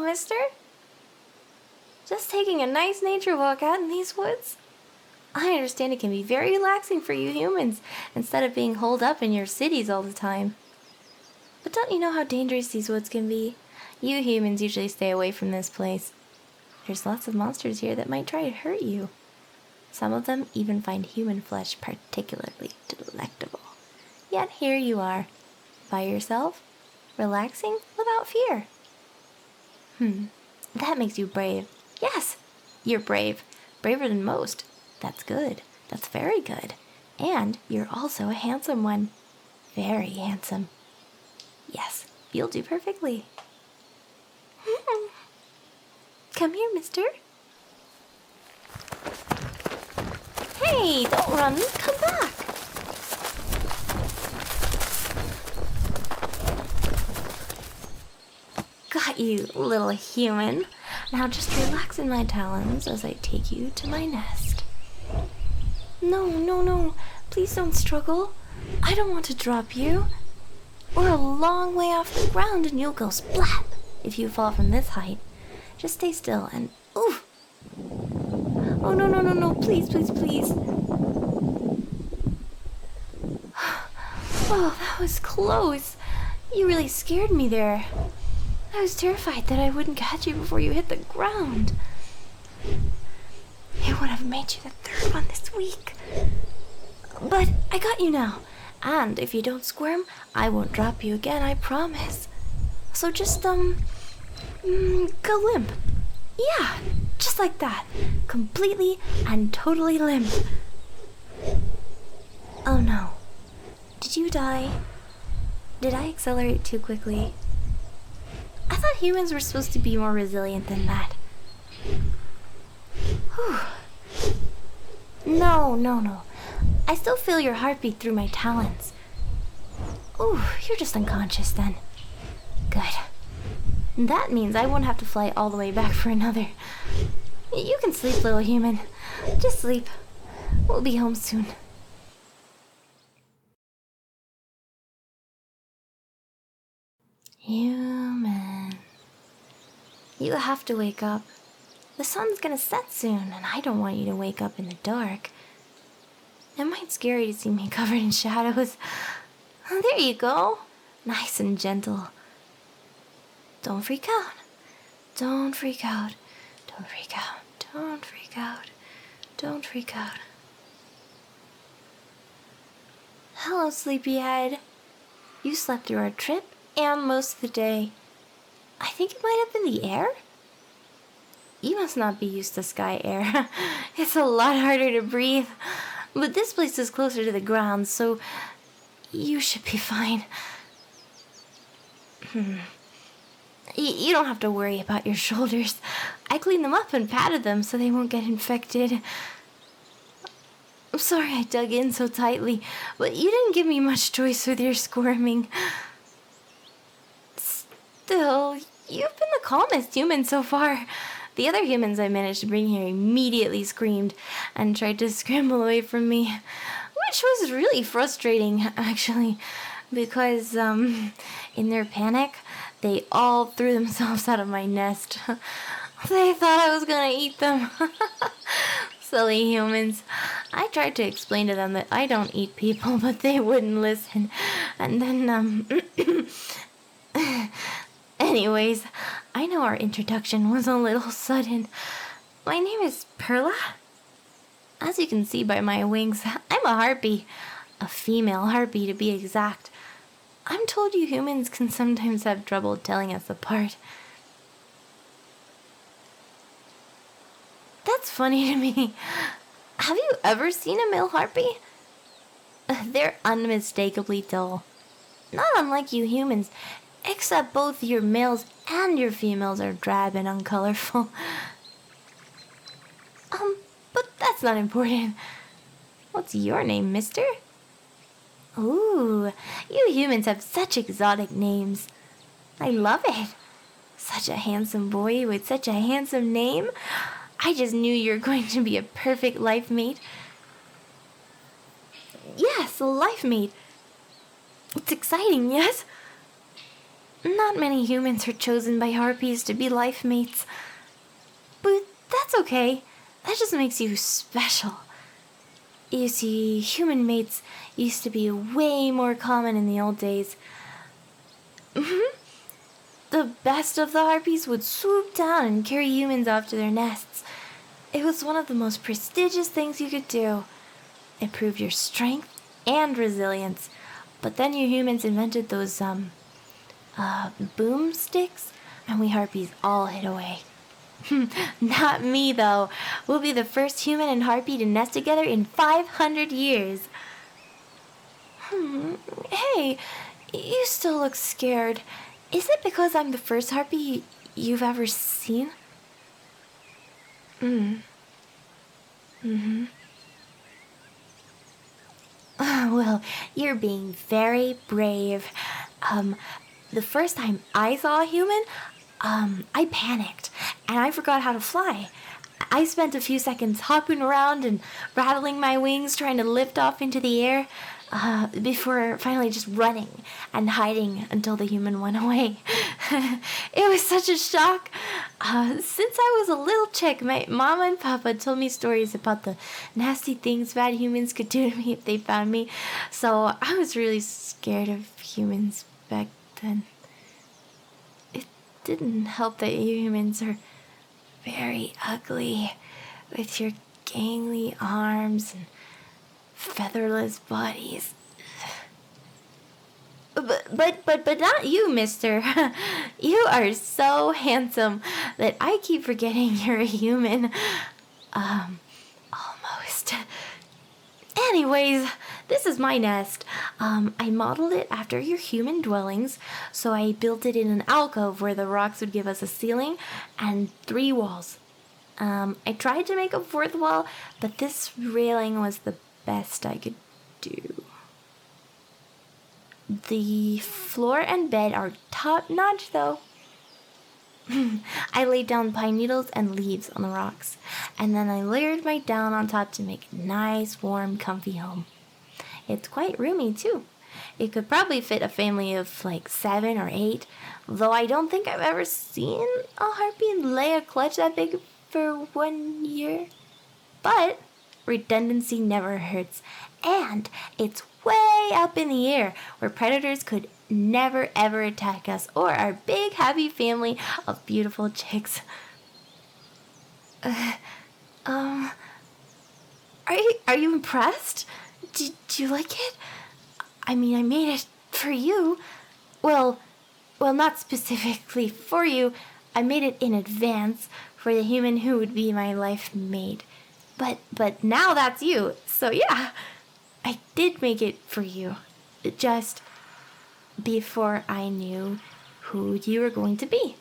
mister. Just taking a nice nature walk out in these woods? I understand it can be very relaxing for you humans, instead of being holed up in your cities all the time. But don't you know how dangerous these woods can be? You humans usually stay away from this place. There's lots of monsters here that might try to hurt you. Some of them even find human flesh particularly delectable. Yet here you are, by yourself, relaxing without fear. That makes you brave. Yes, you're brave. Braver than most. That's good. That's very good. And you're also a handsome one. Very handsome. Yes, you'll do perfectly. Come here, mister. Hey, don't run. Come back. Got you, little human. Now just relax in my talons as I take you to my nest. No. Please don't struggle. I don't want to drop you. We're a long way off the ground and you'll go splat if you fall from this height. Just stay still and... Ooh! Oh, no. Please. Oh, that was close. You really scared me there. I was terrified that I wouldn't catch you before you hit the ground. It would have made you the third one this week. But I got you now. And if you don't squirm, I won't drop you again, I promise. So just, go limp. Yeah, just like that. Completely and totally limp. Oh no. Did you die? Did I accelerate too quickly? I thought humans were supposed to be more resilient than that. Whew. No. I still feel your heartbeat through my talons. Ooh, you're just unconscious then. Good. That means I won't have to fly all the way back for another. You can sleep, little human. Just sleep. We'll be home soon. Human. You have to wake up. The sun's gonna set soon, and I don't want you to wake up in the dark. It might be scary to see me covered in shadows. There you go. Nice and gentle. Don't freak out. Don't freak out. Don't freak out. Don't freak out. Don't freak out. Hello, sleepyhead. You slept through our trip and most of the day. I think it might have been the air? You must not be used to sky air. It's a lot harder to breathe. But this place is closer to the ground, so you should be fine. You don't have to worry about your shoulders. I cleaned them up and patted them so they won't get infected. I'm sorry I dug in so tightly, but you didn't give me much choice with your squirming. Still, you've been the calmest human so far. The other humans I managed to bring here immediately screamed and tried to scramble away from me, which was really frustrating, actually, because, in their panic, they all threw themselves out of my nest. They thought I was gonna eat them. Silly humans. I tried to explain to them that I don't eat people, but they wouldn't listen. And then, anyways, I know our introduction was a little sudden. My name is Perla. As you can see by my wings, I'm a harpy. A female harpy, to be exact. I'm told you humans can sometimes have trouble telling us apart. That's funny to me. Have you ever seen a male harpy? They're unmistakably dull. Not unlike you humans, except both your males and your females are drab and uncolorful. But that's not important. What's your name, mister? Ooh, you humans have such exotic names. I love it. Such a handsome boy with such a handsome name. I just knew you were going to be a perfect life mate. Yes, a life mate. It's exciting, yes? Not many humans are chosen by harpies to be life mates. But that's okay. That just makes you special. You see, human mates used to be way more common in the old days. The best of the harpies would swoop down and carry humans off to their nests. It was one of the most prestigious things you could do. It proved your strength and resilience. But then you humans invented those, boomsticks, and we harpies all hid away. Not me, though. We'll be the first human and harpy to nest together in 500 years. Hey, you still look scared. Is it because I'm the first harpy you've ever seen? Well, you're being very brave. The first time I saw a human, I panicked and I forgot how to fly. I spent a few seconds hopping around and rattling my wings trying to lift off into the air before finally just running and hiding until the human went away. It was such a shock. Since I was a little chick, my mama and papa told me stories about the nasty things bad humans could do to me if they found me. So I was really scared of humans back then. It didn't help that you humans are very ugly with your gangly arms and featherless bodies. But not you, mister. You are so handsome that I keep forgetting you're a human. Almost. Anyways, this is my nest. I modeled it after your human dwellings, so I built it in an alcove where the rocks would give us a ceiling and 3 walls. I tried to make a 4th wall, but this railing was the best I could do. The floor and bed are top-notch, though. I laid down pine needles and leaves on the rocks, and then I layered my down on top to make a nice, warm, comfy home. It's quite roomy, too. It could probably fit a family of like 7 or 8, though I don't think I've ever seen a harpy lay a clutch that big for 1 year. But redundancy never hurts, and it's way up in the air where predators could never ever attack us or our big happy family of beautiful chicks. Are you impressed? Did you like it? I mean, I made it for you. Well, not specifically for you. I made it in advance for the human who would be my life mate. But now that's you. So yeah, I did make it for you. Just before I knew who you were going to be.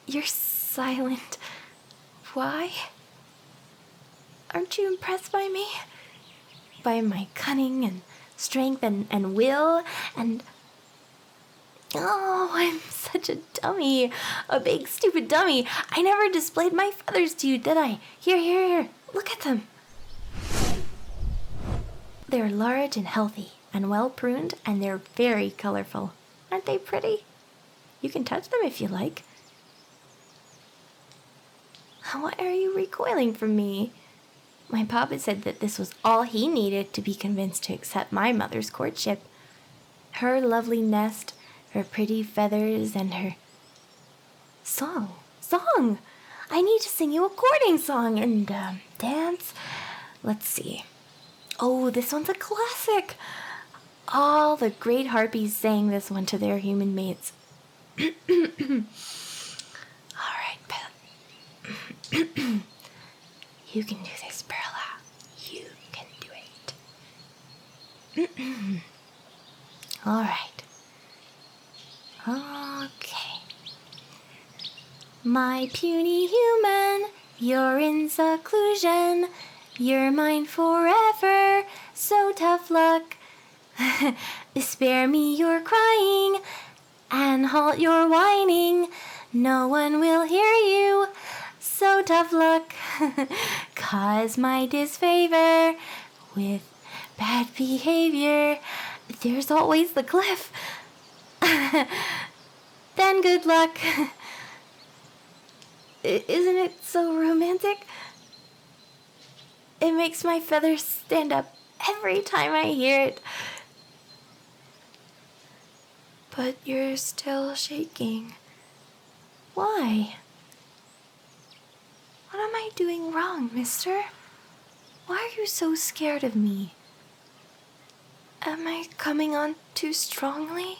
You're silent. Why? Aren't you impressed by me? By my cunning and strength and will and... Oh, I'm such a dummy. A big stupid dummy. I never displayed my feathers to you, did I? Here. Look at them. They're large and healthy and well pruned, and they're very colorful. Aren't they pretty? You can touch them if you like. Why are you recoiling from me? My papa said that this was all he needed to be convinced to accept my mother's courtship. Her lovely nest, her pretty feathers, and her... Song! I need to sing you a courting song and, dance. Let's see. Oh, this one's a classic! All the great harpies sang this one to their human mates. Alright, Bella. You can do this, Perla. You can do it. Alright. Okay. My puny human, you're in seclusion. You're mine forever, so tough luck. Spare me your crying and halt your whining. No one will hear you, so tough luck. cause my disfavor with bad behavior. There's always the cliff. Then good luck. Isn't it so romantic? It makes my feathers stand up every time I hear it. But you're still shaking. Why? What am I doing wrong, mister? Why are you so scared of me? Am I coming on too strongly?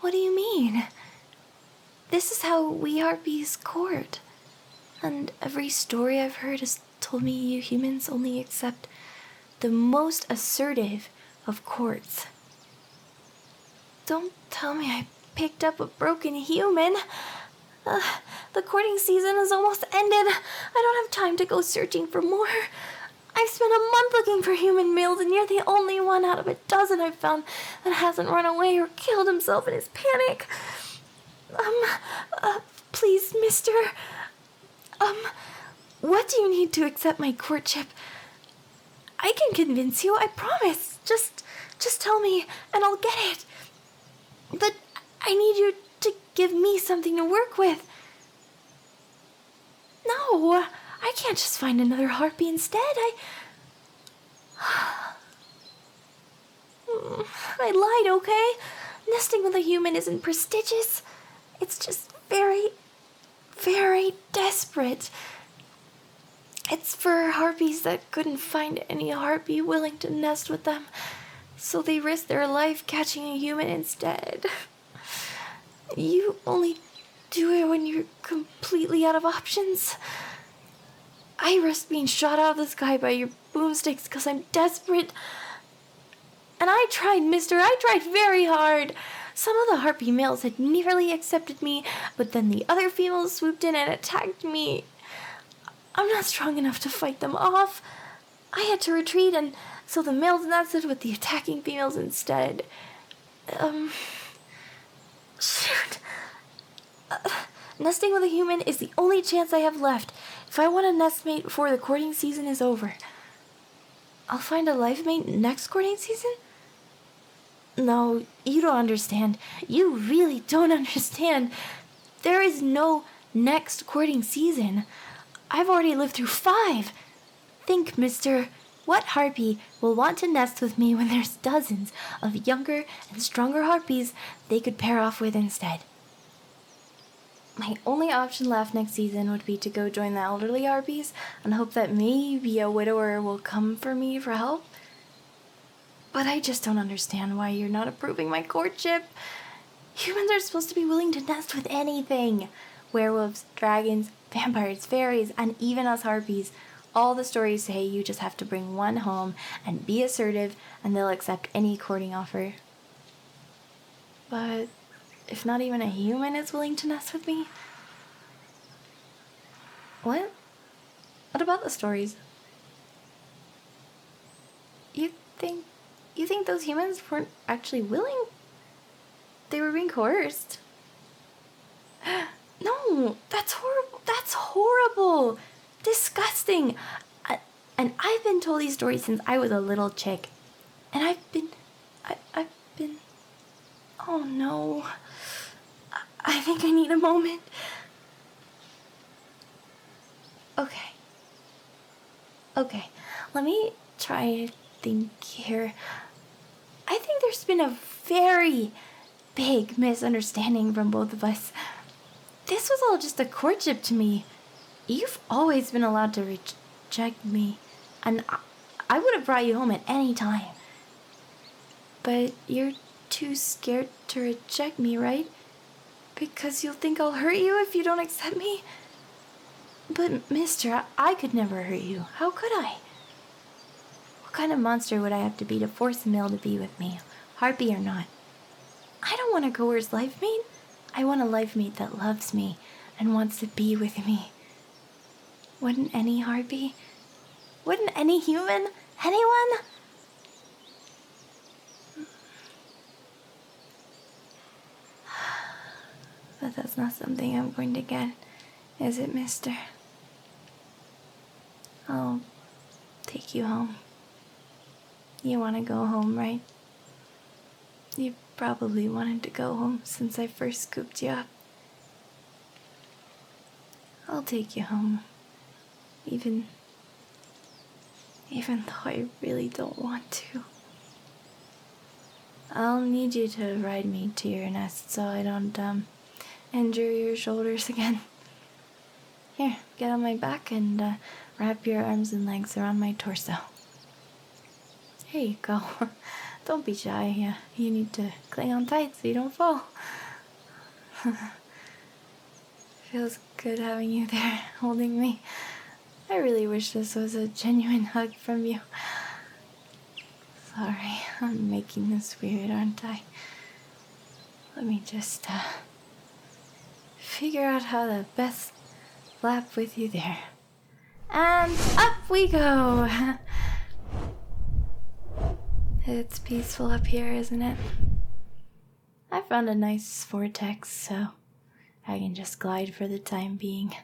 What do you mean? This is how we Harpies court. And every story I've heard has told me you humans only accept the most assertive of courts. Don't tell me I picked up a broken human. The courting season is almost ended. I don't have time to go searching for more. I've spent a month looking for human males, and you're the only one out of a dozen I've found that hasn't run away or killed himself in his panic. Please, mister. What do you need to accept my courtship? I can convince you, I promise. Just tell me, and I'll get it. But I need you to give me something to work with. No, I can't just find another harpy instead. I lied, okay? Nesting with a human isn't prestigious. It's just very, very desperate. It's for harpies that couldn't find any harpy willing to nest with them, so they risked their life catching a human instead. You only do it when you're completely out of options. I risked being shot out of the sky by your boomsticks because I'm desperate. And I tried, mister. I tried very hard. Some of the harpy males had nearly accepted me, but then the other females swooped in and attacked me. I'm not strong enough to fight them off. I had to retreat, and so the males nested with the attacking females instead. Shoot. Nesting with a human is the only chance I have left. If I want a nestmate before the courting season is over. I'll find a life mate next courting season? No, you don't understand. You really don't understand. There is no next courting season. I've already lived through 5. Think, mister, what harpy will want to nest with me when there's dozens of younger and stronger harpies they could pair off with instead? My only option left next season would be to go join the elderly harpies and hope that maybe a widower will come for me for help. But I just don't understand why you're not approving my courtship. Humans are supposed to be willing to nest with anything. Werewolves, dragons, vampires, fairies, and even us harpies. All the stories say you just have to bring one home and be assertive, and they'll accept any courting offer. But if not even a human is willing to nest with me? What? What about the stories? You think those humans weren't actually willing? They were being coerced. No, that's horrible. That's horrible. Disgusting. And I've been told these stories since I was a little chick. And I've been... Oh no. I think I need a moment. Okay. Let me try to think here. I think there's been a very big misunderstanding from both of us. This was all just a courtship to me. You've always been allowed to reject me, and I would have brought you home at any time. But you're too scared to reject me, right? Because you'll think I'll hurt you if you don't accept me? But, mister, I could never hurt you. How could I? What kind of monster would I have to be to force a male to be with me, harpy or not? I don't want a coerced life mate. I want a life mate that loves me and wants to be with me. Wouldn't any harpy? Wouldn't any human? Anyone? But that's not something I'm going to get, is it, mister? I'll take you home. You want to go home, right? You probably wanted to go home since I first scooped you up. I'll take you home. Even though I really don't want to. I'll need you to ride me to your nest so I don't, injure your shoulders again. Here, get on my back and, wrap your arms and legs around my torso. Here you go. Don't be shy. You need to cling on tight so you don't fall. Feels good having you there, holding me. I really wish this was a genuine hug from you. Sorry, I'm making this weird, aren't I? Let me just, figure out how to best lap with you there. And up we go! It's peaceful up here, isn't it? I found a nice vortex, so I can just glide for the time being.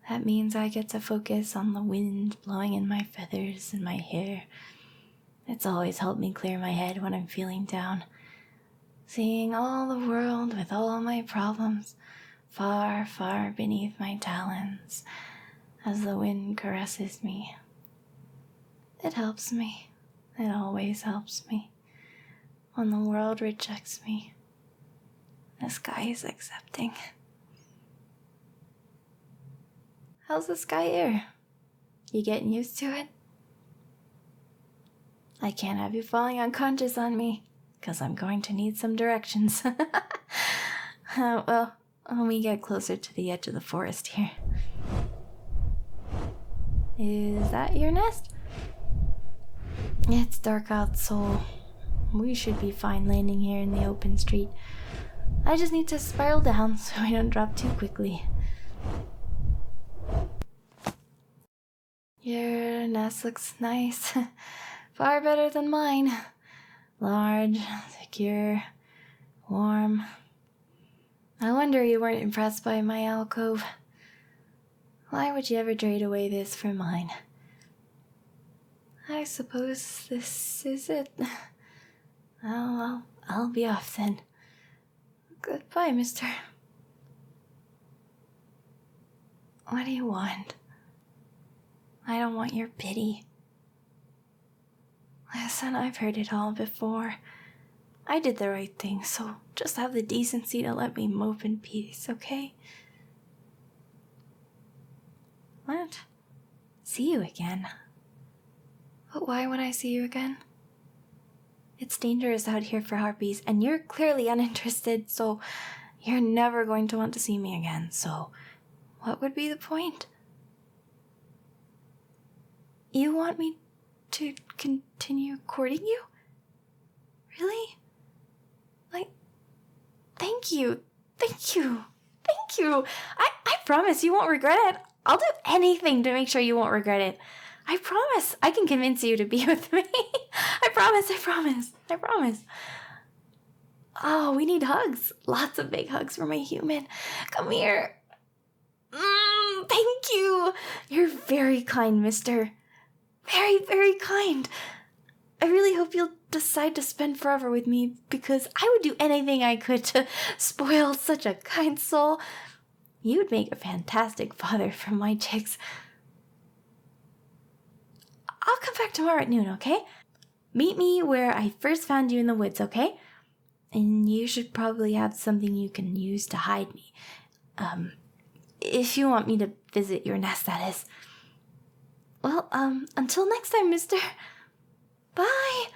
That means I get to focus on the wind blowing in my feathers and my hair. It's always helped me clear my head when I'm feeling down. Seeing all the world with all my problems far, far beneath my talons as the wind caresses me. It helps me. It always helps me. When the world rejects me, the sky is accepting. How's the sky here? You getting used to it? I can't have you falling unconscious on me, 'cause I'm going to need some directions. Well, let me get closer to the edge of the forest here. Is that your nest? It's dark out, so we should be fine landing here in the open street. I just need to spiral down so I don't drop too quickly. Your nest looks nice. Far better than mine. Large, secure, warm. I wonder you weren't impressed by my alcove. Why would you ever trade away this for mine? I suppose this is it. Oh, well, I'll be off then. Goodbye, mister. What do you want? I don't want your pity. Listen, I've heard it all before. I did the right thing, so just have the decency to let me mope in peace, okay? What? See you again? But why would I see you again? It's dangerous out here for harpies, and you're clearly uninterested, so you're never going to want to see me again, so what would be the point? You want me to continue courting you? Really? Like, thank you. I promise you won't regret it. I'll do anything to make sure you won't regret it. I promise I can convince you to be with me. I promise. Oh, we need hugs. Lots of big hugs for my human. Come here. Thank you. You're very kind, mister. Very, very kind. I really hope you'll decide to spend forever with me, because I would do anything I could to spoil such a kind soul. You'd make a fantastic father for my chicks. I'll come back tomorrow at noon, okay? Meet me where I first found you in the woods, okay? And you should probably have something you can use to hide me. If you want me to visit your nest, that is. Well, until next time, mister. Bye!